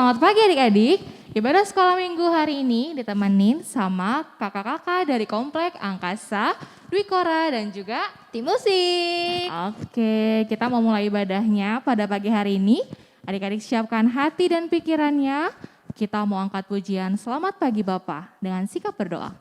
Selamat pagi adik-adik. Ibadah sekolah minggu hari ini ditemenin sama kakak-kakak dari Komplek Angkasa, Dwi Kora dan juga Tim musik. Oke, kita mau mulai ibadahnya pada pagi hari ini. Adik-adik siapkan hati dan pikirannya. Kita mau angkat pujian Selamat Pagi Bapa dengan sikap berdoa.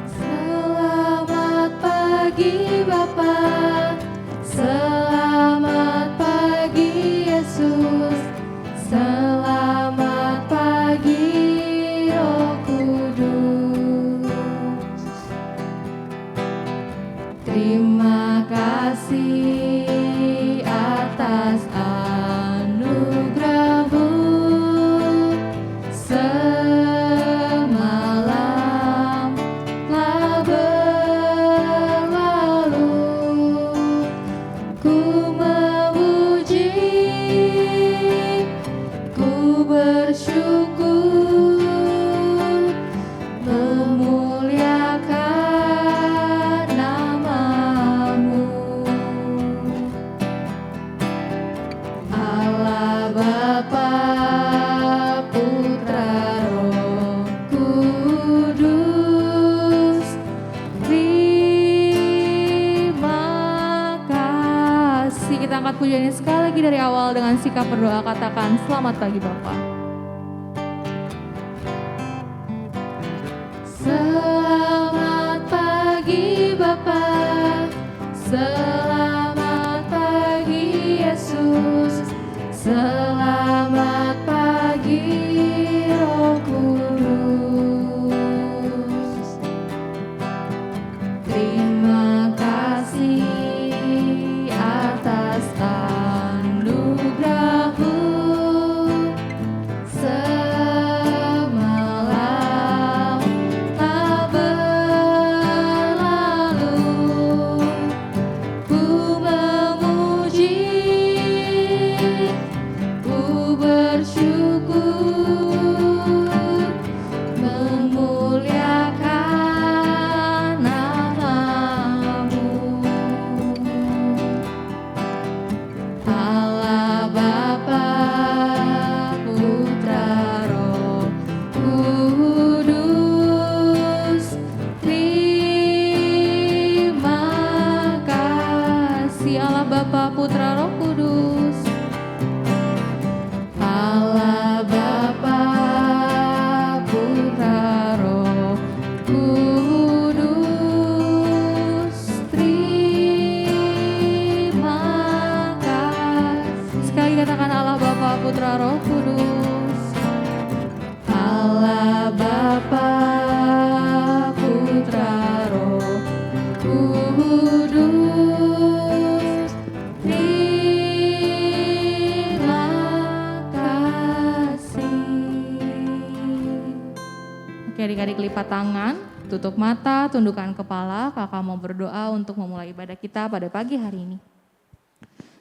Selamat pagi Bapa, selamat pagi Yesus, selamat pagi Roh Kudus. Terima kasih atas anugerah-Mu. Semalam telah berlalu, ku memuji, ku bersyukur, memuliakan nama-Mu. Allah Bapa, Putra, Roh Kudus, terima kasih. Kita angkat pujiannya sekali lagi dari awal dengan sikap berdoa, katakan selamat pagi Bapa. Selamat pagi Bapa, selamat pagi Yesus, selamat pagi Roh Kudus. Terima kasih atas anugerah-Mu. Semalam telah berlalu, ku memuji, ku bersyukur, memuliakan nama-Mu. Allah Bapa, Putra, Roh Kudus, terima kasih. Allah Bapa, Putra, Roh Kudus. Allah Bapa, Putra, Roh Kudus, terima kasih. Sekali katakan Allah Bapa, Putra, Roh Kudus. Allah Bapa, Putra, Roh Kudus, terima kasih. Oke, adik-adik lipat tangan, tutup mata, tundukkan kepala. Kakak mau berdoa untuk memulai ibadah kita pada pagi hari ini.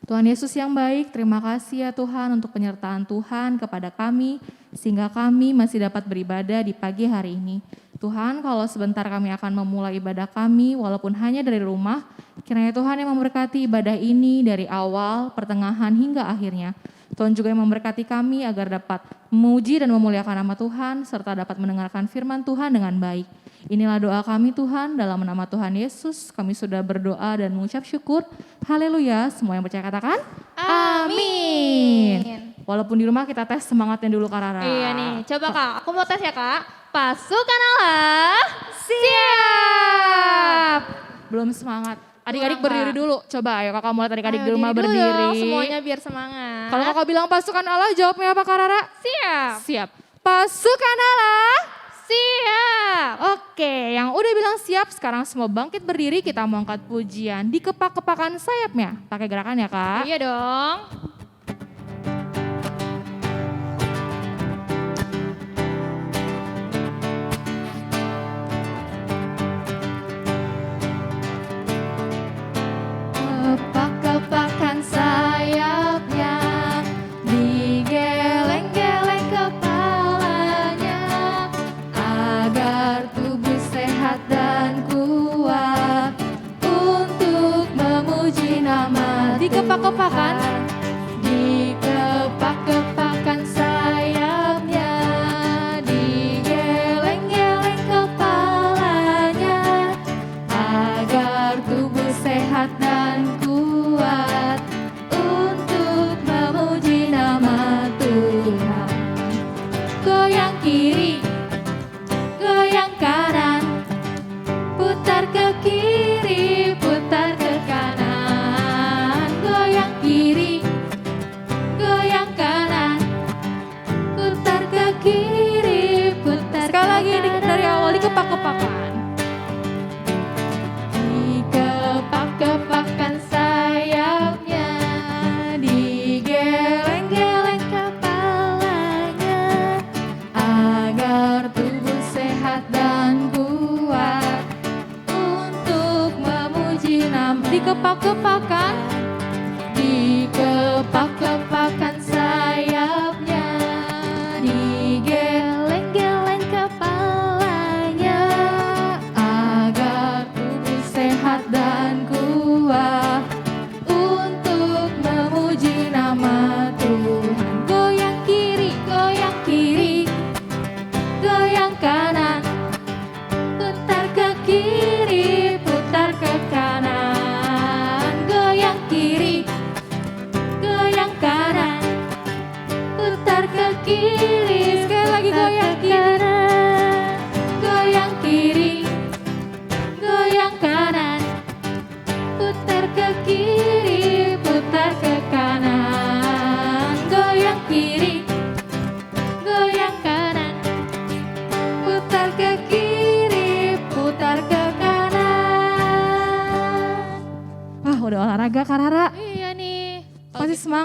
Tuhan Yesus yang baik, terima kasih ya Tuhan untuk penyertaan Tuhan kepada kami, sehingga kami masih dapat beribadah di pagi hari ini. Tuhan, kalau sebentar kami akan memulai ibadah kami, walaupun hanya dari rumah, kiranya Tuhan yang memberkati ibadah ini dari awal, pertengahan, hingga akhirnya. Tuhan juga yang memberkati kami agar dapat memuji dan memuliakan nama Tuhan, serta dapat mendengarkan firman Tuhan dengan baik. Inilah doa kami Tuhan, dalam nama Tuhan Yesus kami sudah berdoa dan mengucap syukur. Haleluya, semua yang percaya katakan amin. Walaupun di rumah kita tes semangatnya dulu Kak Rara. Iya nih, coba Kak, aku mau tes ya Kak. Pasukan Allah, siap. Belum semangat. Adik-adik Kurang, berdiri Kak. dulu. Coba ayo kakak mulai adik-adik Ayo, di rumah diri dulu dong, berdiri. semuanya biar semangat. Kalau kakak bilang pasukan Allah, jawabnya apa Kak Rara? siap. Siap. Pasukan Allah. Siap. Oke, yang udah bilang siap, sekarang semua bangkit berdiri, kita mau angkat pujian di kepak-kepakan sayapnya. Pakai gerakan ya Kak. Iya dong. Kepak-kepakan sayapnya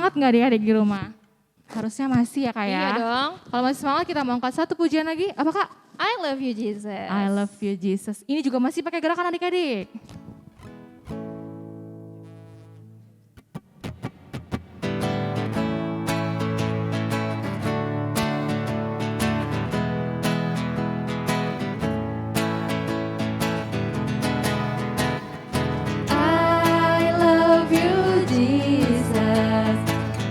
semangat nggak adik-adik di rumah? Harusnya masih ya Kak ya. Iya dong. Kalau masih semangat kita mau angkat satu pujian lagi. Apa Kak? I love you Jesus. I love you Jesus. Ini juga masih pakai gerakan adik-adik. I love you Jesus.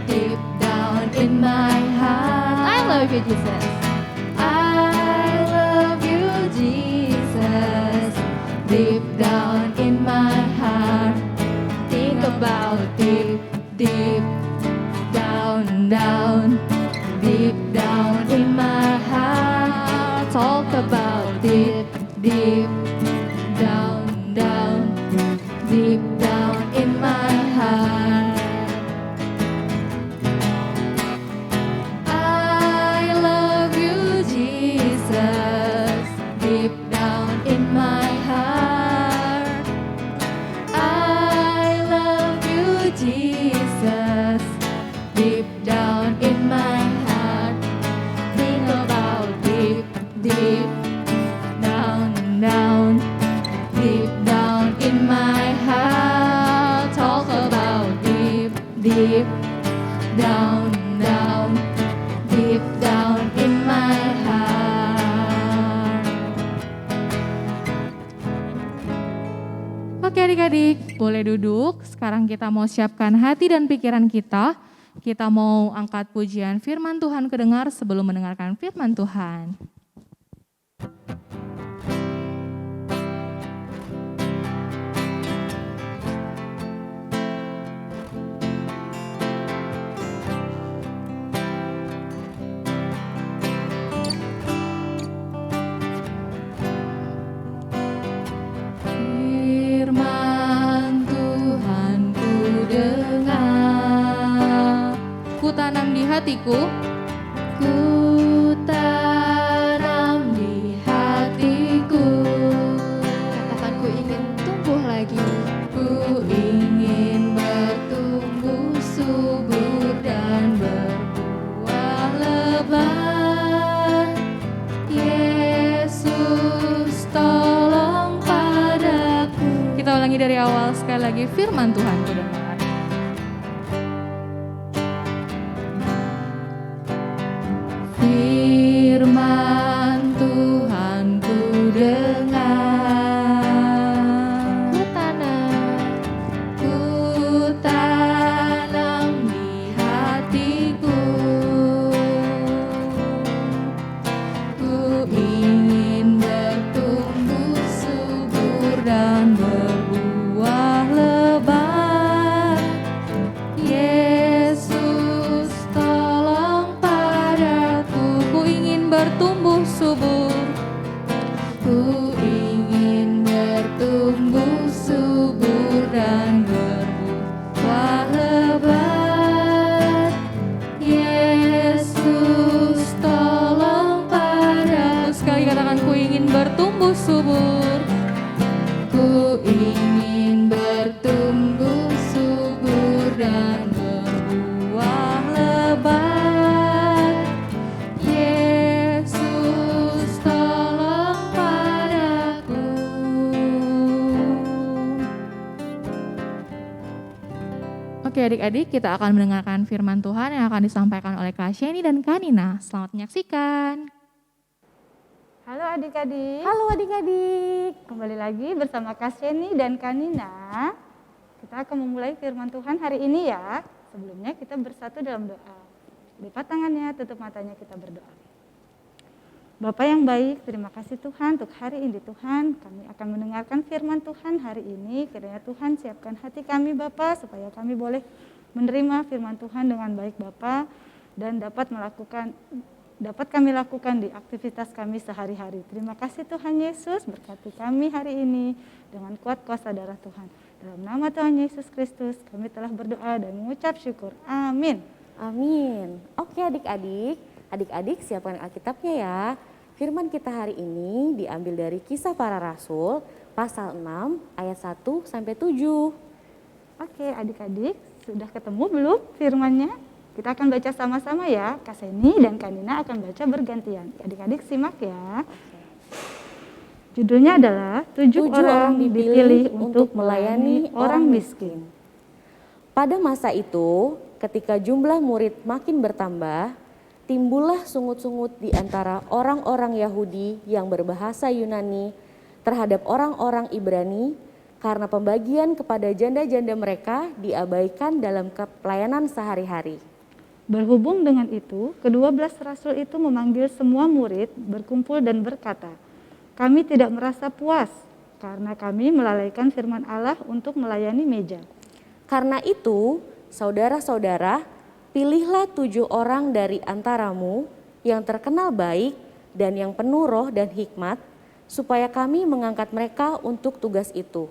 Deep down in my heart. I love you Jesus. I love you, Jesus, deep down in my heart. Think about deep, deep down, down, deep down in my heart. Talk about deep, deep down, down, deep down in my heart. I love you, Jesus, deep down in my heart. I love you, Jesus, deep down in my heart. Think about deep, deep down, down, deep down in my heart. Talk about deep, deep down, down, deep down in my heart. Oke adik-adik, boleh duduk. Sekarang kita mau siapkan hati dan pikiran kita. Kita mau angkat pujian firman Tuhan kedengar sebelum mendengarkan firman Tuhan. Firman Tuhan ku dengar, ku tanam di hatiku, ku tanam di hatiku. Katakan ku ingin tumbuh lagi. Ku ingin bertumbuh subur dan berbuah lebat. Yesus tolong padaku. Kita ulangi dari awal sekali lagi, firman Tuhan ku dengar. Firman Tuhan ku dengar. Ku tanam. Ku tanam di hatiku. Ku ingin bertumbuh subur dan berbuah lebat. Yesus tolong padaku. Ku ingin bertumbuh subur. Ku ingin bertumbuh subur dan berbuah lebat. Yesus tolong padaku. Sekali katakan, ku ingin bertumbuh subur. Ku ingin bertumbuh subur dan berbuah lebat. Yesus tolong padaku. Oke adik-adik, kita akan mendengarkan firman Tuhan yang akan disampaikan oleh Kak Sheni dan Kak Nina. Selamat menyaksikan. Halo adik-adik, Halo adik-adik. kembali lagi bersama Kak Sheni dan Kak Nina. Kita akan memulai firman Tuhan hari ini ya. Sebelumnya kita bersatu dalam doa. Lipat tangannya, tutup matanya, kita berdoa. Bapak yang baik, terima kasih Tuhan untuk hari ini Tuhan. Kami akan mendengarkan firman Tuhan hari ini. Kiranya Tuhan siapkan hati kami Bapak, supaya kami boleh menerima firman Tuhan dengan baik Bapak. Dan dapat kami lakukan di aktivitas kami sehari-hari. Terima kasih Tuhan Yesus, berkati kami hari ini dengan kuat kuasa darah Tuhan. Dalam nama Tuhan Yesus Kristus kami telah berdoa dan mengucap syukur. Amin. Amin. Oke adik-adik, adik-adik siapkan Alkitabnya ya. Firman kita hari ini diambil dari Kisah Para Rasul pasal 6 ayat 1 sampai 7. Oke adik-adik, Sudah ketemu belum firmannya? Kita akan baca sama-sama ya. Kak Seni dan Kak Nina akan baca bergantian. Adik-adik simak ya. Judulnya adalah 7 orang dipilih untuk melayani orang miskin. Pada masa itu, ketika jumlah murid makin bertambah, timbullah sungut-sungut di antara orang-orang Yahudi yang berbahasa Yunani terhadap orang-orang Ibrani karena pembagian kepada janda-janda mereka diabaikan dalam pelayanan sehari-hari. Berhubung dengan itu, ke-12 rasul itu memanggil semua murid berkumpul dan berkata, "Kami tidak merasa puas karena kami melalaikan firman Allah untuk melayani meja. Karena itu, saudara-saudara, pilihlah 7 orang dari antaramu yang terkenal baik dan yang penuh roh dan hikmat, supaya kami mengangkat mereka untuk tugas itu.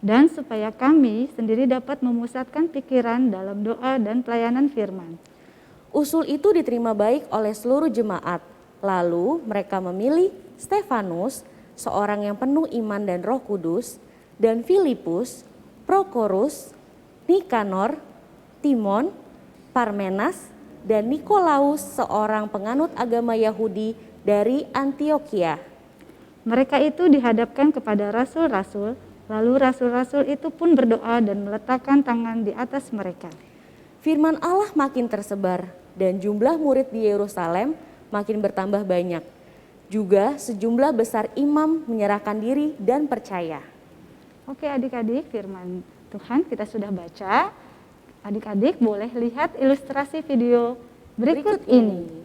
Dan supaya kami sendiri dapat memusatkan pikiran dalam doa dan pelayanan firman." Usul itu diterima baik oleh seluruh jemaat. Lalu mereka memilih Stefanus, seorang yang penuh iman dan Roh Kudus, dan Filipus, Prokorus, Nikanor, Timon, Parmenas, dan Nikolaus, seorang penganut agama Yahudi dari Antioquia. Mereka itu dihadapkan kepada rasul-rasul, lalu rasul-rasul itu pun berdoa dan meletakkan tangan di atas mereka. Firman Allah makin tersebar dan jumlah murid di Yerusalem makin bertambah banyak. Juga sejumlah besar imam menyerahkan diri dan percaya. Oke adik-adik, firman Tuhan kita sudah baca. Adik-adik boleh lihat ilustrasi video berikut ini.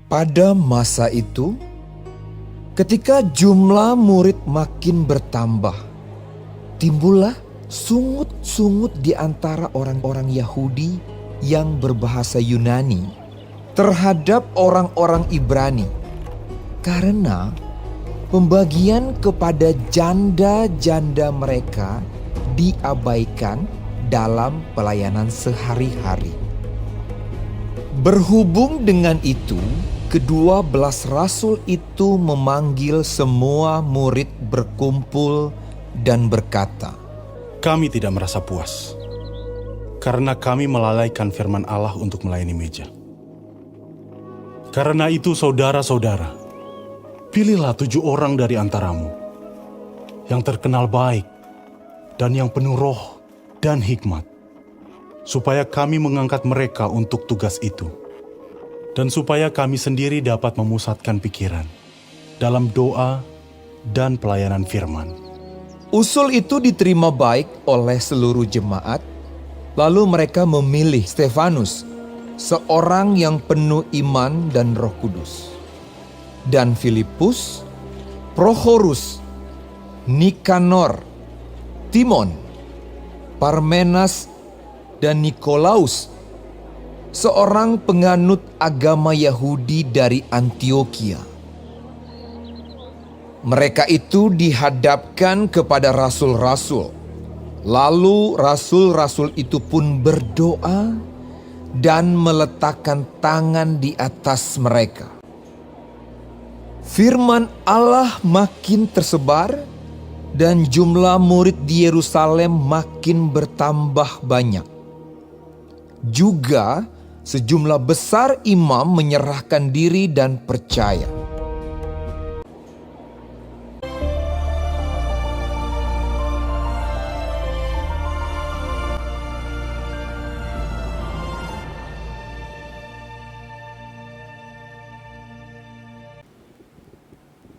Pada masa itu, ketika jumlah murid makin bertambah, timbullah sungut-sungut di antara orang-orang Yahudi yang berbahasa Yunani terhadap orang-orang Ibrani, karena pembagian kepada janda-janda mereka diabaikan dalam pelayanan sehari-hari. Berhubung dengan itu, ke-12 rasul itu memanggil semua murid berkumpul dan berkata, "Kami tidak merasa puas, karena kami melalaikan firman Allah untuk melayani meja. Karena itu saudara-saudara, pilihlah 7 orang dari antaramu, yang terkenal baik dan yang penuh roh dan hikmat, supaya kami mengangkat mereka untuk tugas itu. Dan supaya kami sendiri dapat memusatkan pikiran dalam doa dan pelayanan firman." Usul itu diterima baik oleh seluruh jemaat, lalu mereka memilih Stefanus, seorang yang penuh iman dan Roh Kudus, dan Filipus, Prochorus, Nikanor, Timon, Parmenas, dan Nikolaus, seorang penganut agama Yahudi dari Antioquia. Mereka itu dihadapkan kepada rasul-rasul. Lalu rasul-rasul itu pun berdoa dan meletakkan tangan di atas mereka. Firman Allah makin tersebar dan jumlah murid di Yerusalem makin bertambah banyak. Juga sejumlah besar imam menyerahkan diri dan percaya.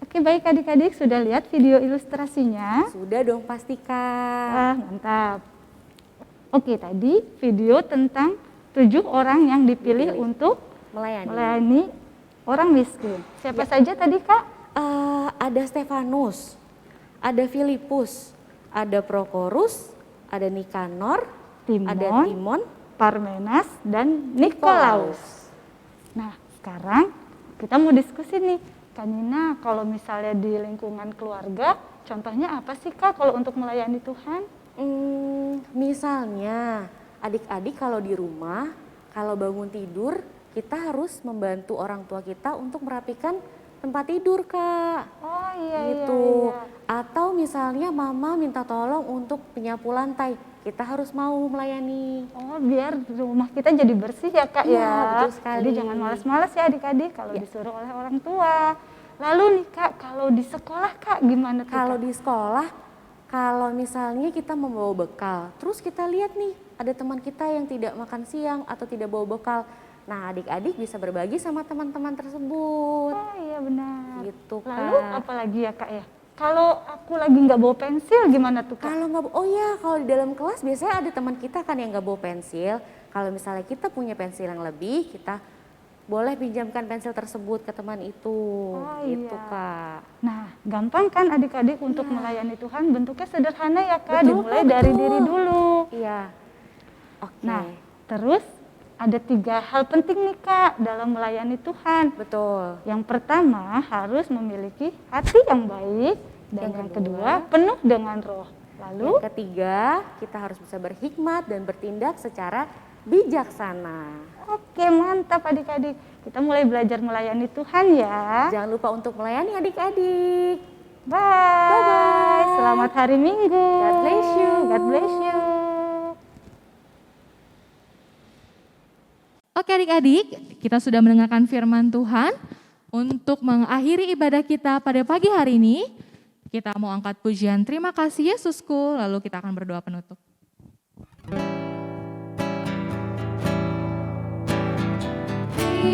Oke baik adik-adik, sudah lihat video ilustrasinya? Sudah dong pastikan. Wah mantap. Oke tadi video tentang 7 orang yang dipilih untuk melayani orang miskin. Siapa saja tadi Kak? Ada Stefanus, ada Filipus, ada Prokorus, ada Nikanor, ada Timon, Parmenas, dan Nikolaus. Nah sekarang kita mau diskusi nih. Kak Nina, kalau misalnya di lingkungan keluarga, contohnya apa sih Kak kalau untuk melayani Tuhan? Misalnya adik-adik kalau di rumah, kalau bangun tidur, kita harus membantu orang tua kita untuk merapikan tempat tidur, Kak. Oh iya Gitu. iya. Atau misalnya mama minta tolong untuk penyapu lantai, kita harus mau melayani. Oh, biar rumah kita jadi bersih ya Kak Iya, ya. betul sekali. Jadi jangan malas-malas ya adik-adik kalau Ya. disuruh oleh orang tua. Lalu nih Kak, kalau di sekolah Kak gimana tuh Kalau Kak? di sekolah, kalau misalnya kita membawa bekal, terus kita lihat nih ada teman kita yang tidak makan siang atau tidak bawa bekal. Nah, adik-adik bisa berbagi sama teman-teman tersebut. Oh iya benar. Gitu, Lalu Kak. apa lagi ya Kak ya? Kalau aku lagi nggak bawa pensil gimana tuh Kak? Kalau nggak, oh ya, kalau di dalam kelas biasanya ada teman kita kan yang nggak bawa pensil. Kalau misalnya kita punya pensil yang lebih, kita boleh pinjamkan pensil tersebut ke teman itu. Oh, Gitu, iya. Kak. Nah, gampang kan adik-adik untuk melayani Tuhan, bentuknya sederhana ya Kak, Betul, dimulai Kak, dari betul. diri dulu. Iya. Oke. Nah, terus ada 3 hal penting nih Kak dalam melayani Tuhan. Betul. Yang pertama harus memiliki hati yang baik, dan Yang yang kedua, kedua penuh dengan roh. Lalu Yang ketiga, kita harus bisa berhikmat dan bertindak secara bijaksana. oke mantap adik-adik, kita mulai belajar melayani Tuhan ya. Jangan lupa untuk melayani adik-adik. Bye. Bye-bye. Selamat hari Minggu. God bless you. God bless you. Oke adik-adik, kita sudah mendengarkan firman Tuhan. Untuk mengakhiri ibadah kita pada pagi hari ini, kita mau angkat pujian terima kasih Yesusku, lalu kita akan berdoa penutup.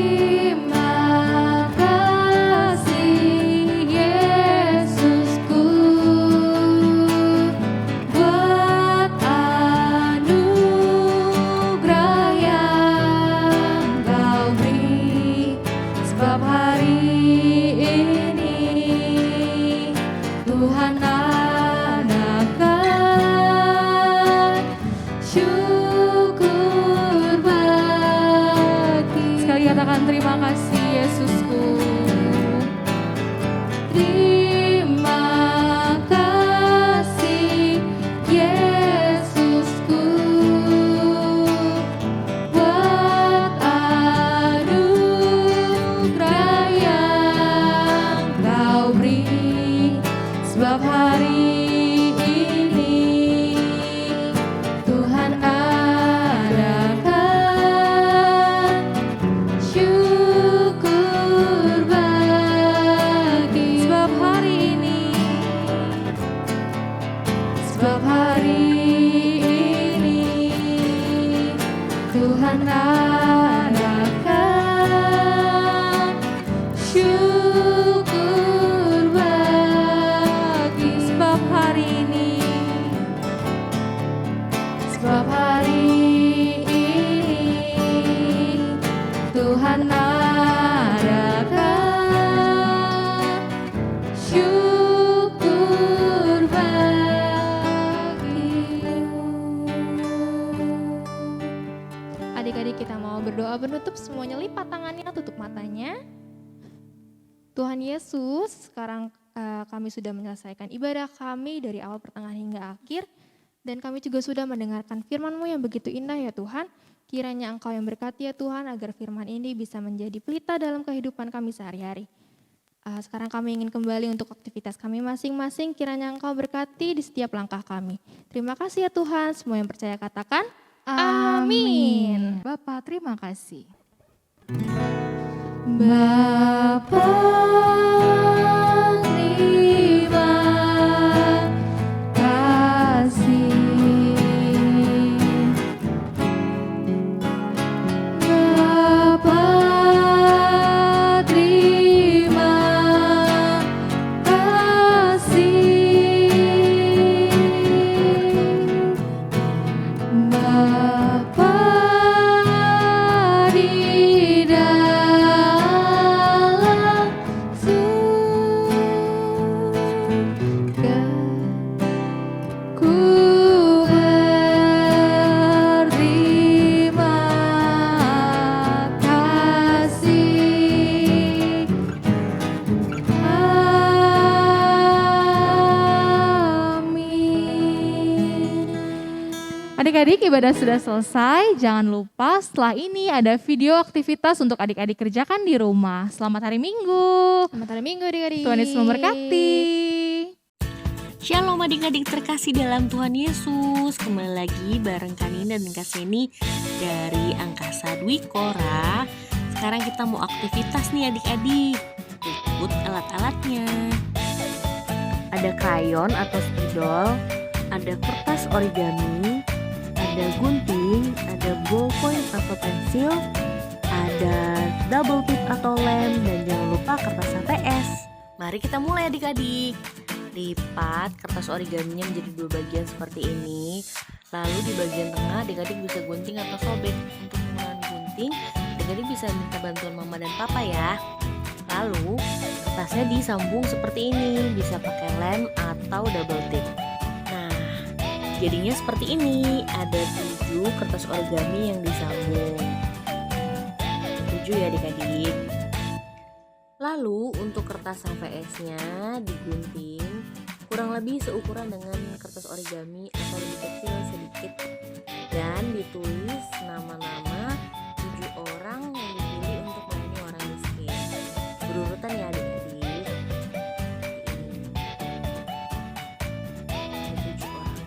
Terima kasih Yesusku, buat anugerah yang Kau beri, sebab hari ini Tuhan adakan syukur bagi. Sekali katakan terima kasih Yesusku. Terima kasih Yesusku, buat anugerah yang Kau beri, sebab hari ini Tuhan adakan syukur bagi. Sebab hari ini Tuhan adakan syukur bagi. Sebab hari ini Tuhan adakan syukur bagi. Adik-adik kita mau berdoa penutup, semuanya lipat tangannya, tutup matanya. Tuhan Yesus, sekarang kami sudah menyelesaikan ibadah kami dari awal pertengahan hingga akhir. Dan kami juga sudah mendengarkan firman-Mu yang begitu indah ya Tuhan. Kiranya Engkau yang berkati ya Tuhan agar firman ini bisa menjadi pelita dalam kehidupan kami sehari-hari. Sekarang kami ingin kembali untuk aktivitas kami masing-masing. Kiranya Engkau berkati di setiap langkah kami. Terima kasih ya Tuhan, semua yang percaya katakan amin. Bapa, terima kasih. Bapa, terima kasih. Bapa, terima kasih. Bapa di dalam surga. adik-adik, ibadah sudah selesai. Jangan lupa setelah ini ada video aktivitas untuk adik-adik kerjakan di rumah. Selamat hari Minggu. Selamat hari Minggu adik-adik. Tuhan Yesus memberkati. Shalom adik-adik terkasih dalam Tuhan Yesus. Kembali lagi bareng Kanina dan Kak Seni dari Angkasa Dwi Kora. Sekarang kita mau aktivitas nih adik-adik. Ikut alat-alatnya. Ada krayon atau spidol, ada kertas origami, ada gunting, ada ballpoint atau pensil, ada double tip atau lem, dan jangan lupa kertas HTS. Mari kita mulai adik-adik. Lipat kertas origaminya menjadi 2 bagian seperti ini. Lalu di bagian tengah adik-adik bisa gunting atau sobek. Untuk penggunaan gunting, adik-adik bisa minta bantuan mama dan papa ya. Lalu kertasnya disambung seperti ini, bisa pakai lem atau double tip. Nah, jadinya seperti ini, ada 7 kertas origami yang disambung. 7 ya adik-adik. Lalu untuk kertas HVS-nya digunting kurang lebih seukuran dengan kertas origami atau lebih kecil sedikit, dan ditulis nama-nama 7 orang yang dipilih untuk melayani orang miskin. Berurutan ya adik-adik. Ada 7 orang.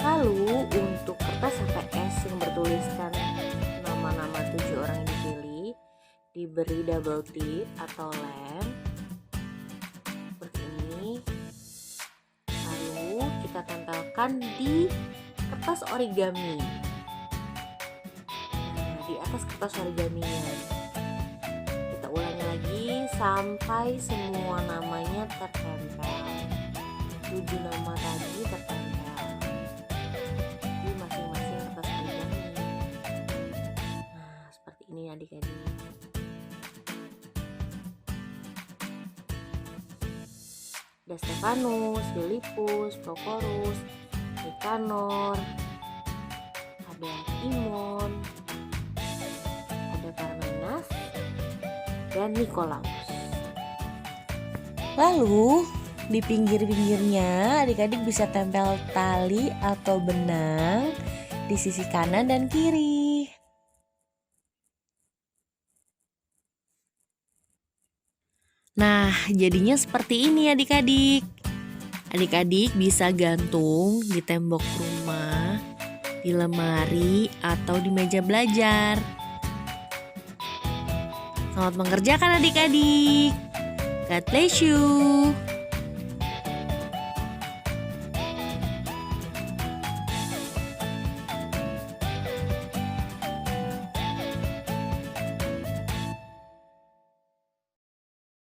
Lalu untuk kertas HVS yang bertuliskan nama-nama 7 orang yang dipilih, diberi double tip atau lem seperti ini. Lalu kita tempelkan di kertas origami. Nah, di atas kertas origaminya kita ulangi lagi sampai semua namanya tertempel. 7 nama tadi tertempel di masing-masing kertas origami. Nah, seperti ini adik-adik. Ada Stefanus, Filipus, Prokorus, Nikanor, ada Timon, ada Parmenas, dan Nikolaus. Lalu di pinggir-pinggirnya adik-adik bisa tempel tali atau benang di sisi kanan dan kiri. Nah, jadinya seperti ini adik-adik. Adik-adik bisa gantung di tembok rumah, di lemari, atau di meja belajar. Selamat mengerjakan adik-adik. God bless you.